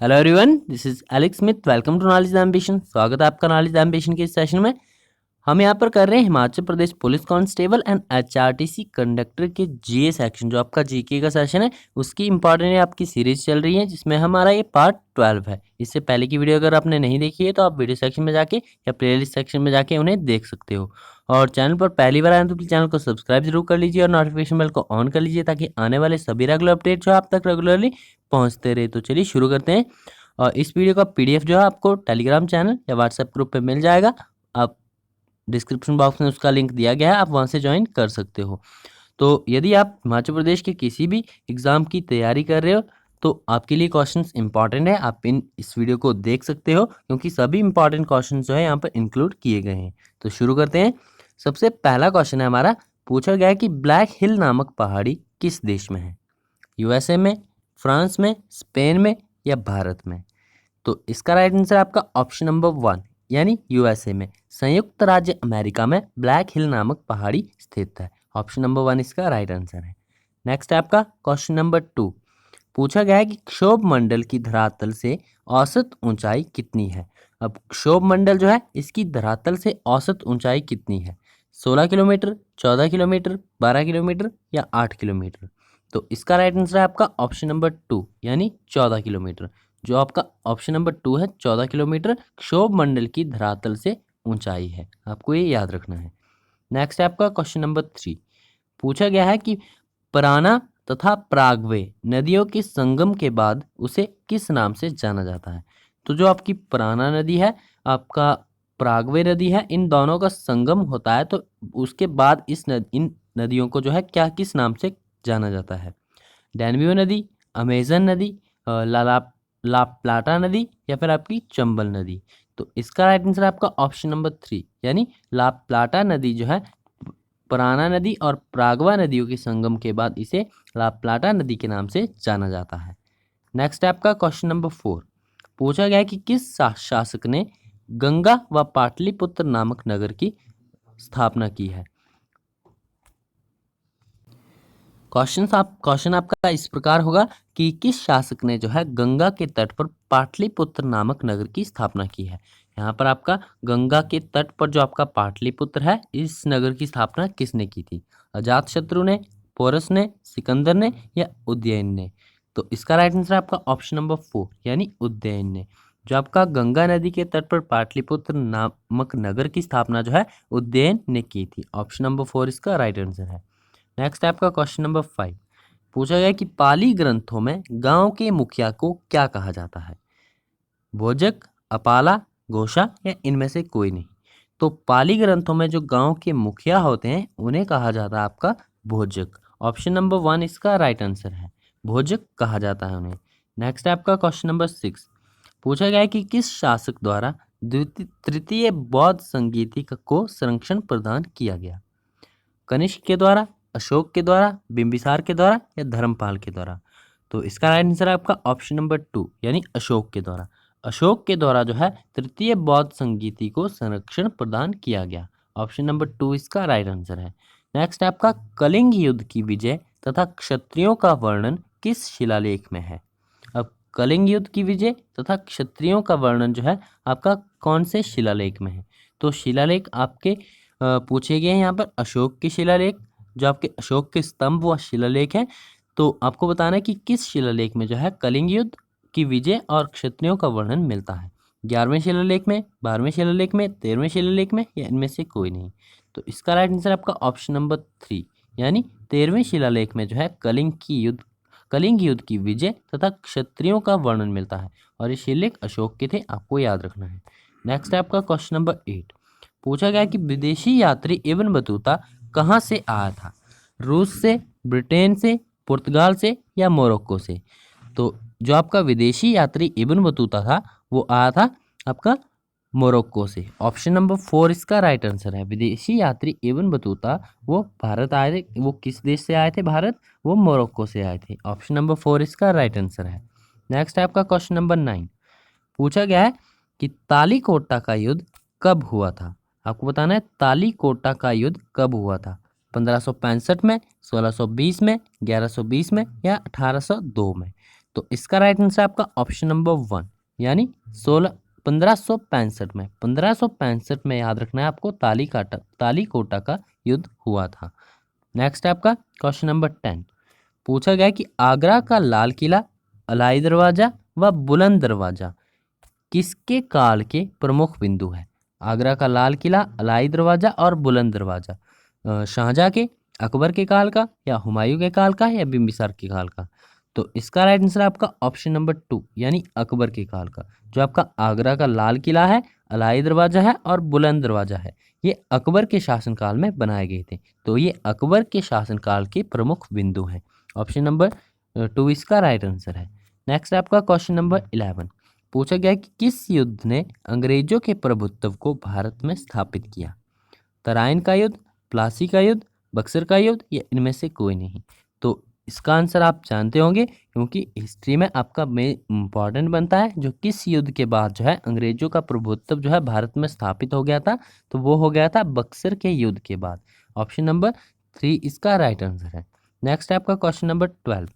Hello everyone, this is Alex Smith. Welcome to knowledge ambition. स्वागत है आपका knowledge ambition के इस सेशन में। हम यहाँ पर कर रहे हैं Himachal Pradesh police constable and HRTC conductor के जीए सेक्शन, जो आपका जीके का सेशन है उसकी इंपॉर्टेंट आपकी सीरीज चल रही है, जिसमें हमारा ये पार्ट 12 है। इससे पहले की वीडियो अगर आपने नहीं देखी है तो आप वीडियो सेक्शन में जाके या प्लेलिस्ट सेक्शन में जाके उन्हें देख सकते हो। और चैनल पर पहली बार आए तो प्लीज चैनल को सब्सक्राइब जरूर कर लीजिए और नोटिफिकेशन बेल को ऑन कर लीजिए, ताकि आने वाले सभी रेगुलर अपडेट जो आप तक रेगुलरली पहुंचते रहे। तो चलिए शुरू करते हैं। और इस वीडियो का पीडीएफ जो है आपको टेलीग्राम चैनल या व्हाट्सएप ग्रुप पे मिल जाएगा। आप डिस्क्रिप्शन बॉक्स में उसका लिंक दिया गया है, आप वहां से ज्वाइन कर सकते हो। तो यदि आप हिमाचल प्रदेश के किसी भी एग्ज़ाम की तैयारी कर रहे हो तो आपके लिए क्वेश्चंस इंपॉर्टेंट है, आप इस वीडियो को देख सकते हो, क्योंकि सभी इंपॉर्टेंट क्वेश्चंस जो है यहाँ पर इंक्लूड किए गए हैं। तो शुरू करते हैं। सबसे पहला क्वेश्चन है हमारा, पूछा गया है कि ब्लैक हिल नामक पहाड़ी किस देश में है? यूएसए में, फ्रांस में, स्पेन में या भारत में? तो इसका राइट आंसर आपका ऑप्शन नंबर 1 यानी यूएसए में, संयुक्त राज्य अमेरिका में ब्लैक हिल नामक पहाड़ी स्थित है। ऑप्शन नंबर 1 इसका राइट आंसर है। नेक्स्ट है आपका क्वेश्चन नंबर 2। पूछा गया है कि क्षोभ मंडल की धरातल से औसत ऊंचाई कितनी है? अब क्षोभ मंडल जो है इसकी धरातल से औसत ऊंचाई कितनी है? 16 किलोमीटर, 14 किलोमीटर, 12 किलोमीटर या 8 किलोमीटर? तो इसका राइट आंसर है आपका ऑप्शन नंबर 2 यानी 14 किलोमीटर। जो आपका ऑप्शन नंबर 2 है, 14 किलोमीटर क्षोभ मंडल की धरातल से ऊंचाई है, आपको ये याद रखना है। नेक्स्ट है आपका क्वेश्चन नंबर 3। पूछा गया है कि पराना तथा प्रागवे नदियों के संगम के बाद उसे किस नाम से जाना जाता है? तो जो आपकी पराना नदी है, आपका प्रागवे नदी है, इन दोनों का संगम होता है, तो उसके बाद इन नदियों को जो है क्या किस नाम से जाना जाता है? डैन्यूब नदी, अमेजन नदी, लाला ला प्लाटा नदी या फिर आपकी चंबल नदी? तो इसका राइट आंसर आपका ऑप्शन नंबर 3 यानी ला प्लाटा नदी जो है, पराना नदी और प्रागवा नदियों के संगम के बाद इसे ला प्लाटा नदी के नाम से जाना जाता है। नेक्स्ट है आपका क्वेश्चन नंबर 4। पूछा गया है कि किस शासक ने गंगा व पाटलिपुत्र नामक नगर की स्थापना की है? क्वेश्चन आपका इस प्रकार होगा कि किस शासक ने जो है गंगा के तट पर पाटलिपुत्र नामक नगर की स्थापना की है? यहाँ पर आपका गंगा के तट पर जो आपका पाटलिपुत्र है, इस नगर की स्थापना किसने की थी? अजातशत्रु ने, पोरस ने, सिकंदर ने या उदयन ने? तो इसका राइट आंसर आपका ऑप्शन नंबर 4 यानी उदयन ने। जो आपका गंगा नदी के तट पर पाटलिपुत्र नामक नगर की स्थापना जो है उदयन ने की थी। ऑप्शन नंबर 4 इसका राइट आंसर है। नेक्स्ट है आपका क्वेश्चन नंबर 5। पूछा गया कि पाली ग्रंथों में गांव के मुखिया को क्या कहा जाता है? भोजक, अपाला, घोषा या इनमें से कोई नहीं? तो पाली ग्रंथों में जो गांव के मुखिया होते हैं उन्हें कहा जाता है आपका भोजक। ऑप्शन नंबर 1 इसका राइट आंसर है, भोजक कहा जाता है उन्हें। नेक्स्ट है आपका क्वेश्चन नंबर 6। पूछा गया है कि किस शासक द्वारा तृतीय बौद्ध संगीति को संरक्षण प्रदान किया गया? कनिष्क के द्वारा, अशोक के द्वारा, बिंबिसार के द्वारा या धर्मपाल के द्वारा? तो इसका राइट आंसर है आपका ऑप्शन नंबर 2 यानी अशोक के द्वारा। अशोक के द्वारा जो है तृतीय बौद्ध संगीति को संरक्षण प्रदान किया गया। ऑप्शन नंबर 2 इसका राइट आंसर है। नेक्स्ट है आपका कलिंग युद्ध की विजय तथा क्षत्रियों का वर्णन किस शिलालेख में है? अब कलिंग युद्ध की विजय तथा क्षत्रियों का वर्णन जो है आपका कौन से शिलालेख में है? तो शिलालेख आपके पूछे गए हैं यहाँ पर अशोक के शिलालेख, जो आपके अशोक के स्तंभ व शिलालेख हैं। तो आपको बताना है कि किस शिलालेख में जो है कलिंग युद्ध की विजय और क्षत्रियों का वर्णन मिलता है? 11वें शिलालेख में, 12वें शिलालेख में, 13वें शिलालेख में या इनमें से कोई नहीं? तो इसका राइट आंसर आपका ऑप्शन नंबर 3 यानी 13वें शिलालेख में जो है कलिंग युद्ध की विजय तथा क्षत्रियों का वर्णन मिलता है, और ये शिलालेख अशोक के थे, आपको याद रखना है। नेक्स्ट है आपका क्वेश्चन नंबर 8। पूछा गया कि विदेशी यात्री इब्न बतूता कहाँ से आया था? रूस से, ब्रिटेन से, पुर्तगाल से या मोरक्को से? तो जो आपका विदेशी यात्री इब्न बतूता था वो आया था आपका मोरक्को से। ऑप्शन नंबर 4 इसका राइट आंसर है। विदेशी यात्री इब्न बतूता वो भारत आए थे। वो किस देश से आए थे भारत? वो मोरक्को से आए थे। ऑप्शन नंबर 4 इसका राइट आंसर है। नेक्स्ट है आपका क्वेश्चन नंबर 9। पूछा गया है कि तालीकोटा का युद्ध कब हुआ था? आपको बताना है तालीकोटा का युद्ध कब हुआ था? 1565 में, 1620 में, 1120 में या 1802 में? तो इसका राइट आंसर आपका ऑप्शन नंबर 1 यानी 1565 में 1565 में याद रखना है आपको तालीकोटा का युद्ध हुआ था। नेक्स्ट आपका क्वेश्चन नंबर 10 पूछा गया कि आगरा का लाल किला, अलाई दरवाजा व बुलंद दरवाजा किसके काल के प्रमुख बिंदु है? आगरा का लाल किला, अलाई दरवाजा और बुलंद दरवाजा शाहजहां के, अकबर के काल का या हुमायूं के काल का या बिंबिसार के काल का? तो इसका राइट आंसर आपका ऑप्शन नंबर 2 यानी अकबर के काल का। जो आपका आगरा का लाल किला है, अलाई दरवाजा है और बुलंद दरवाजा है, ये अकबर के शासनकाल में बनाए गए थे। तो ये अकबर के शासनकाल के प्रमुख बिंदु हैं। ऑप्शन नंबर 2 इसका राइट आंसर है। नेक्स्ट आपका क्वेश्चन नंबर 11 पूछा गया कि किस युद्ध ने अंग्रेजों के प्रभुत्व को भारत में स्थापित किया? तराइन का युद्ध, प्लासी का युद्ध, बक्सर का युद्ध या इनमें से कोई नहीं? तो इसका आंसर आप जानते होंगे क्योंकि हिस्ट्री में आपका मेन इम्पॉर्टेंट बनता है जो किस युद्ध के बाद जो है अंग्रेजों का प्रभुत्व जो है भारत में स्थापित हो गया था। तो वो हो गया था बक्सर के युद्ध के बाद। ऑप्शन नंबर 3 इसका राइट आंसर है। नेक्स्ट आपका क्वेश्चन नंबर 12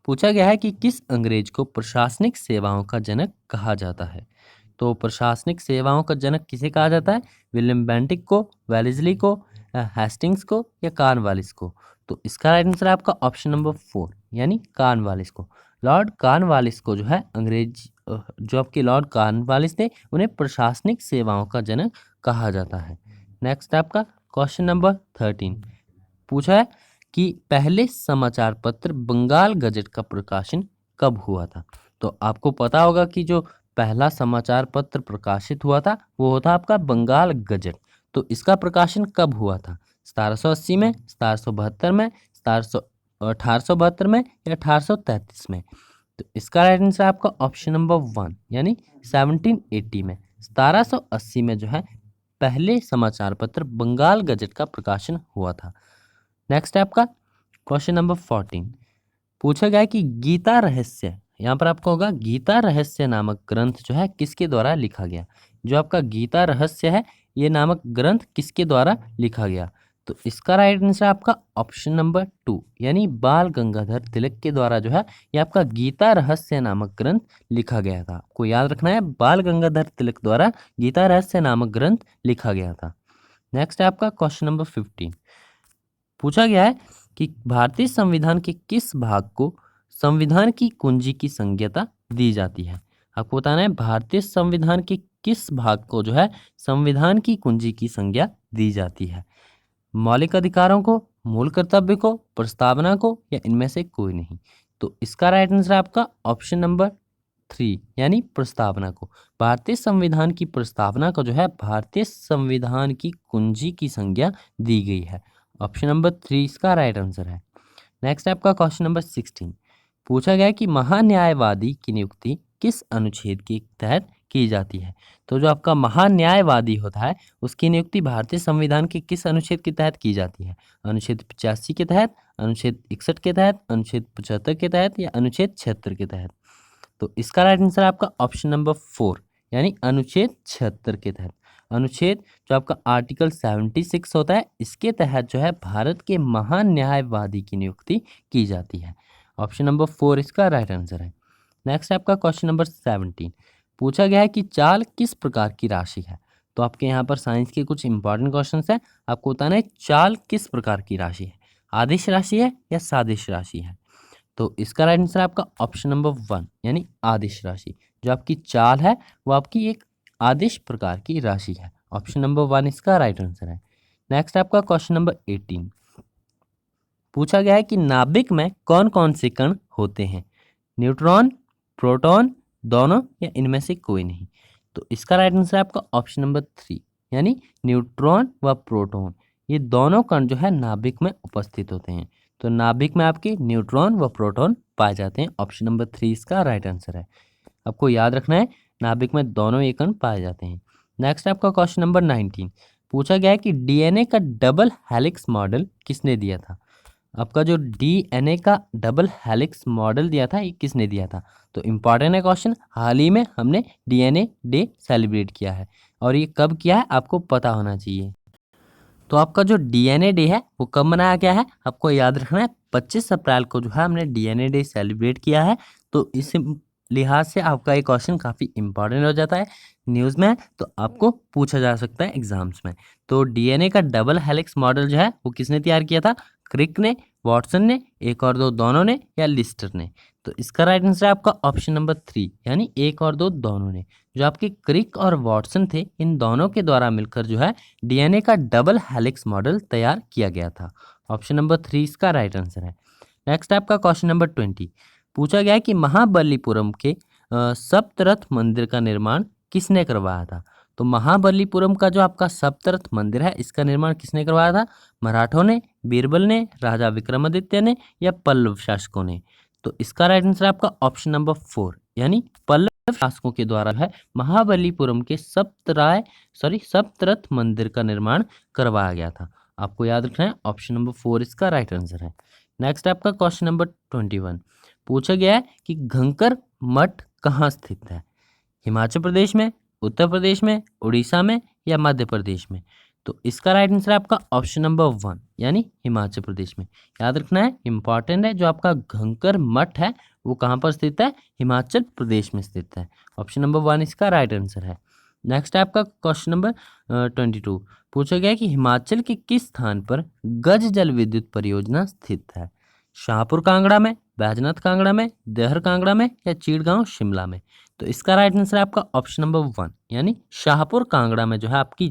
पूछा गया है कि किस अंग्रेज को प्रशासनिक सेवाओं का जनक कहा जाता है? तो प्रशासनिक सेवाओं का जनक किसे कहा जाता है? विलियम बेंटिक को, वेलेस्ली को, हेस्टिंग्स को या कॉर्नवालिस को? तो इसका राइट आंसर है आपका ऑप्शन नंबर 4 यानी कॉर्नवालिस को। लॉर्ड कॉर्नवालिस को जो है अंग्रेज जो आपके लॉर्ड कॉर्नवालिस थे उन्हें प्रशासनिक सेवाओं का जनक कहा जाता है। नेक्स्ट आपका क्वेश्चन नंबर 13 पूछा है कि पहले समाचार पत्र बंगाल गजट का प्रकाशन कब हुआ था? तो आपको पता होगा कि जो पहला समाचार पत्र प्रकाशित हुआ था वो होता आपका बंगाल गजट। तो इसका प्रकाशन कब हुआ था? 1780 में, 1772 में, 1872 में या 1833 में? तो इसका राइट आंसर आपका ऑप्शन नंबर 1 यानी 1780 में। 1780 में जो है पहले समाचार पत्र बंगाल गजट का प्रकाशन हुआ था। नेक्स्ट है आपका क्वेश्चन नंबर 14 पूछा गया कि गीता रहस्य, यहाँ पर आपको होगा गीता रहस्य नामक ग्रंथ जो है किसके द्वारा लिखा गया? जो आपका गीता रहस्य है ये नामक ग्रंथ किसके द्वारा लिखा गया? तो इसका राइट आंसर आपका ऑप्शन नंबर 2 यानी बाल गंगाधर तिलक के द्वारा जो है ये आपका गीता रहस्य नामक ग्रंथ लिखा गया था। आपको याद रखना है बाल गंगाधर तिलक द्वारा गीता रहस्य नामक ग्रंथ लिखा गया था। नेक्स्ट है आपका क्वेश्चन नंबर 15 पूछा गया है कि भारतीय संविधान के किस भाग को संविधान की कुंजी की संज्ञा दी जाती है? आपको बताना है भारतीय संविधान के किस भाग को जो है संविधान की कुंजी की संज्ञा दी जाती है? मौलिक अधिकारों को, मूल कर्तव्य को, प्रस्तावना को या इनमें से कोई नहीं? तो इसका राइट आंसर आपका ऑप्शन नंबर 3 यानी प्रस्तावना को। भारतीय संविधान की प्रस्तावना को जो है भारतीय संविधान की कुंजी की संज्ञा दी गई है। ऑप्शन नंबर 3 इसका राइट आंसर है। नेक्स्ट आपका क्वेश्चन नंबर 16 पूछा गया कि महान्यायवादी की नियुक्ति किस अनुच्छेद के तहत की जाती है? तो जो आपका महान्यायवादी होता है उसकी नियुक्ति भारतीय संविधान के किस अनुच्छेद के तहत की जाती है? अनुच्छेद 85 के तहत, अनुच्छेद 61 के तहत, अनुच्छेद 75 के तहत या अनुच्छेद 76 के तहत? तो इसका राइट आंसर आपका ऑप्शन नंबर 4 यानी अनुच्छेद 76 के तहत। अनुच्छेद जो आपका आर्टिकल 76 होता है इसके तहत जो है भारत के महान न्यायवादी की नियुक्ति की जाती है। ऑप्शन नंबर 4 इसका राइट आंसर है। नेक्स्ट आपका क्वेश्चन नंबर 17 पूछा गया है कि चाल किस प्रकार की राशि है? तो आपके यहाँ पर साइंस के कुछ इंपॉर्टेंट क्वेश्चन है, आपको बताना है चाल किस प्रकार की राशि है? आदिश राशि है या सादिश राशि है? तो इसका राइट आंसर आपका ऑप्शन नंबर 1 यानी आदिश राशि। जो आपकी चाल है वो आपकी एक आदिश प्रकार की राशि है। ऑप्शन नंबर 1 इसका राइट आंसर है। नेक्स्ट आपका क्वेश्चन नंबर 18 पूछा गया है कि नाभिक में कौन कौन से कण होते हैं? न्यूट्रॉन, प्रोटॉन, दोनों या इनमें से कोई नहीं? तो इसका राइट आंसर आपका ऑप्शन नंबर 3 यानी न्यूट्रॉन व प्रोटॉन, ये दोनों कण जो है नाभिक में उपस्थित होते हैं। तो नाभिक में आपके न्यूट्रॉन व प्रोटॉन पाए जाते हैं। ऑप्शन नंबर 3 इसका राइट आंसर है। आपको याद रखना है नाभिक में दोनों ये कण पाए जाते हैं। नेक्स्ट आपका क्वेश्चन नंबर 19 पूछा गया है कि डीएनए का डबल हेलिक्स मॉडल किसने दिया था? आपका जो डीएनए का डबल हेलिक्स मॉडल दिया था ये किसने दिया था? तो इम्पॉर्टेंट है क्वेश्चन। हाल ही में हमने डीएनए डे सेलिब्रेट किया है और ये कब किया है आपको पता होना चाहिए। तो आपका जो डीएनए डे है वो कब मनाया गया है? आपको याद रखना है 25 अप्रैल को जो है हमने डीएनए डे सेलिब्रेट किया है। तो इस लिहाज से आपका ये क्वेश्चन काफ़ी इंपॉर्टेंट हो जाता है, न्यूज़ में तो आपको पूछा जा सकता है एग्जाम्स में। तो डीएनए का डबल हेलिक्स मॉडल जो है वो किसने तैयार किया था? क्रिक ने, वॉटसन ने, एक और दो दोनों ने या लिस्टर ने? तो इसका राइट आंसर है आपका ऑप्शन नंबर 3 यानी एक और दो दोनों ने। जो आपके क्रिक और वॉटसन थे, इन दोनों के द्वारा मिलकर जो है डीएनए का डबल हेलिक्स मॉडल तैयार किया गया था। ऑप्शन नंबर 3 इसका राइट आंसर है। नेक्स्ट आपका क्वेश्चन नंबर 20 पूछा गया है कि महाबलीपुरम के सप्तरथ मंदिर का निर्माण किसने करवाया था? तो महाबलीपुरम का जो आपका सप्तरथ मंदिर है, इसका निर्माण किसने करवाया था? मराठों ने, बीरबल ने, राजा विक्रमादित्य ने या पल्लव शासकों ने? तो इसका राइट आंसर है आपका ऑप्शन नंबर 4 यानी पल्लव शासकों के द्वारा है महाबलीपुरम के सप्तरथ मंदिर का निर्माण करवाया गया था। आपको याद रखना है ऑप्शन नंबर 4 इसका राइट आंसर है। नेक्स्ट आपका क्वेश्चन नंबर 21 पूछा गया है कि घंकर मठ कहाँ स्थित है? हिमाचल प्रदेश में, उत्तर प्रदेश में, उड़ीसा में या मध्य प्रदेश में? तो इसका राइट आंसर है आपका ऑप्शन नंबर 1 यानी हिमाचल प्रदेश में। याद रखना है, इंपॉर्टेंट है, जो आपका घंकर मठ है वो कहाँ पर स्थित है? हिमाचल प्रदेश में स्थित है। ऑप्शन नंबर 1 इसका राइट आंसर है। नेक्स्ट है आपका क्वेश्चन नंबर 22 पूछा गया कि हिमाचल के किस स्थान पर गज जल विद्युत परियोजना स्थित है? शाहपुर कांगड़ा में, बैजनाथ कांगड़ा में, देहर कांगड़ा में या चीड़गांव शिमला में? तो इसका राइट आंसर है आपका ऑप्शन नंबर 1 यानी शाहपुर कांगड़ा में जो है आपकी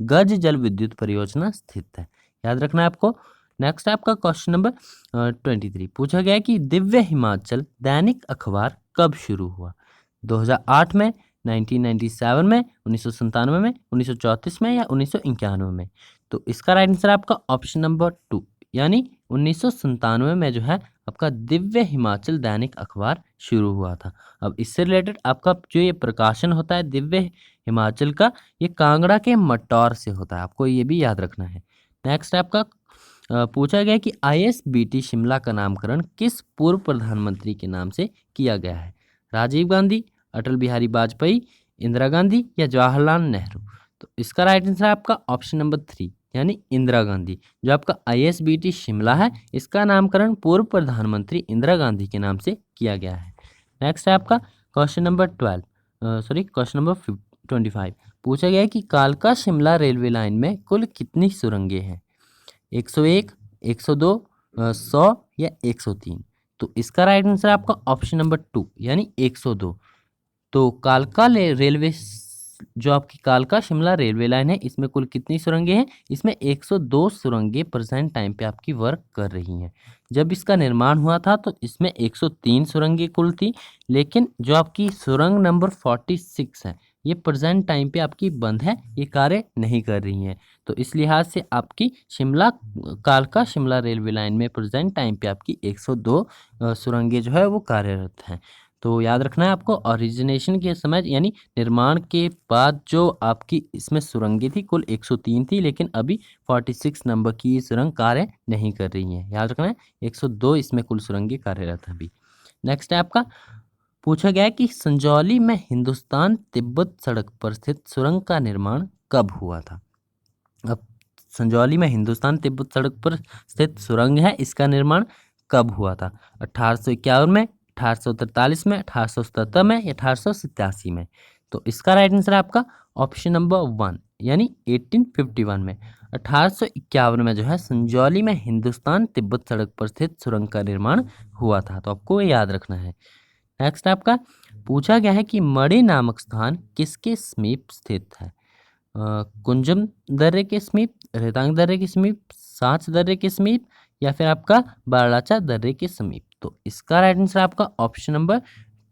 गज जल विद्युत परियोजना स्थित है। याद रखना है आपको। नेक्स्ट है आपका क्वेश्चन नंबर 23 पूछा गया है कि दिव्य हिमाचल दैनिक अखबार कब शुरू हुआ? 2008 में, 1997 में, 1997 में, 1934 में या 1991 में? तो इसका राइट आंसर है आपका ऑप्शन नंबर 2 यानी 1997 में जो है आपका दिव्य हिमाचल दैनिक अखबार शुरू हुआ था। अब इससे रिलेटेड आपका जो ये प्रकाशन होता है दिव्य हिमाचल का, ये कांगड़ा के मटौर से होता है, आपको ये भी याद रखना है। नेक्स्ट आपका पूछा गया कि आईएसबीटी शिमला का नामकरण किस पूर्व प्रधानमंत्री के नाम से किया गया है? राजीव गांधी, अटल बिहारी वाजपेयी, इंदिरा गांधी या जवाहरलाल नेहरू? तो इसका राइट आंसर है आपका ऑप्शन नंबर 3 यानी इंदिरा गांधी। जो आपका आईएसबीटी शिमला है, इसका नामकरण पूर्व प्रधानमंत्री इंदिरा गांधी के नाम से किया गया है। नेक्स्ट है आपका क्वेश्चन नंबर 25 पूछा गया है कि कालका शिमला रेलवे लाइन में कुल कितनी सुरंगें हैं? 101, 102, 100 या 103? तो इसका राइट आंसर है आपका ऑप्शन नंबर 2 यानी 102। तो रेलवे जो आपकी कालका शिमला रेलवे लाइन है, इसमें कुल कितनी सुरंगें हैं? इसमें 102 सुरंगें प्रेजेंट टाइम पे आपकी वर्क कर रही हैं। जब इसका निर्माण हुआ था तो इसमें 103 सुरंगें कुल थी, लेकिन जो आपकी सुरंग नंबर 46 है, ये प्रेजेंट टाइम पे आपकी बंद है, ये कार्य नहीं कर रही हैं। तो इस लिहाज से आपकी कालका शिमला रेलवे लाइन में प्रेजेंट टाइम पे आपकी 102 सुरंगें जो है वो कार्यरत हैं। तो याद रखना है आपको, ओरिजिनेशन के समय यानी निर्माण के बाद जो आपकी इसमें सुरंगें थी कुल 103 थी, लेकिन अभी 46 नंबर की ये सुरंग कार्य नहीं कर रही है। याद रखना है 102 इसमें कुल सुरंगें कार्यरत है अभी। नेक्स्ट है आपका पूछा गया है कि संजौली में हिंदुस्तान तिब्बत सड़क पर स्थित सुरंग का निर्माण कब हुआ था? अब संजौली में हिंदुस्तान तिब्बत सड़क पर स्थित सुरंग है, इसका निर्माण कब हुआ था? 1851 में, 1843 में, 1877 में या 1887 में? तो इसका राइट आंसर है आपका ऑप्शन नंबर 1 यानी 1851 में। 1851 में जो है संजौली में हिंदुस्तान तिब्बत सड़क पर स्थित सुरंग का निर्माण हुआ था। तो आपको ये याद रखना है। नेक्स्ट आपका पूछा गया है कि मणि नामक स्थान किसके समीप स्थित है? कुंजम दर्रे के समीप, रेतांग दर्रे के समीप, सांच दर्रे के समीप या फिर आपका बारालाचा दर्रे के समीप? तो इसका राइट आंसर आपका ऑप्शन नंबर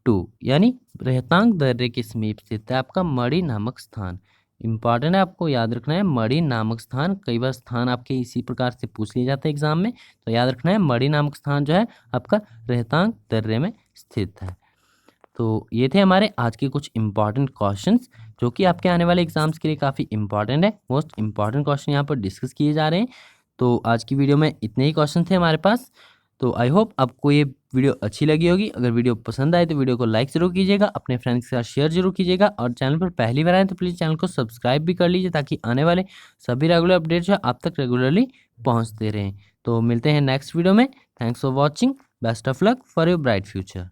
2 यानी रेहतांग दर्रे के समीप स्थित है आपका मणि नामक स्थान। इंपॉर्टेंट है, आपको याद रखना है मणि नामक स्थान। कई बार स्थान आपके इसी प्रकार से पूछ लिए जाते हैं एग्जाम में, तो याद रखना है मणि नामक स्थान जो है आपका रेहतांग दर्रे में स्थित है। तो ये थे हमारे आज के कुछ इंपॉर्टेंट क्वेश्चंस जो कि आपके आने वाले एग्जाम्स के लिए काफ़ी इंपॉर्टेंट है। मोस्ट इंपॉर्टेंट क्वेश्चन यहाँ पर डिस्कस किए जा रहे हैं। तो आज की वीडियो में इतने ही क्वेश्चन थे हमारे पास। तो आई होप आपको ये वीडियो अच्छी लगी होगी। अगर वीडियो पसंद आए तो वीडियो को लाइक ज़रूर कीजिएगा, अपने फ्रेंड्स के साथ शेयर जरूर कीजिएगा, और चैनल पर पहली बार आए तो प्लीज़ चैनल को सब्सक्राइब भी कर लीजिए ताकि आने वाले सभी रेगुलर अपडेट्स जो आप तक रेगुलरली पहुँचते रहें। तो मिलते हैं नेक्स्ट वीडियो में, thanks for watching, best of luck for your bright future.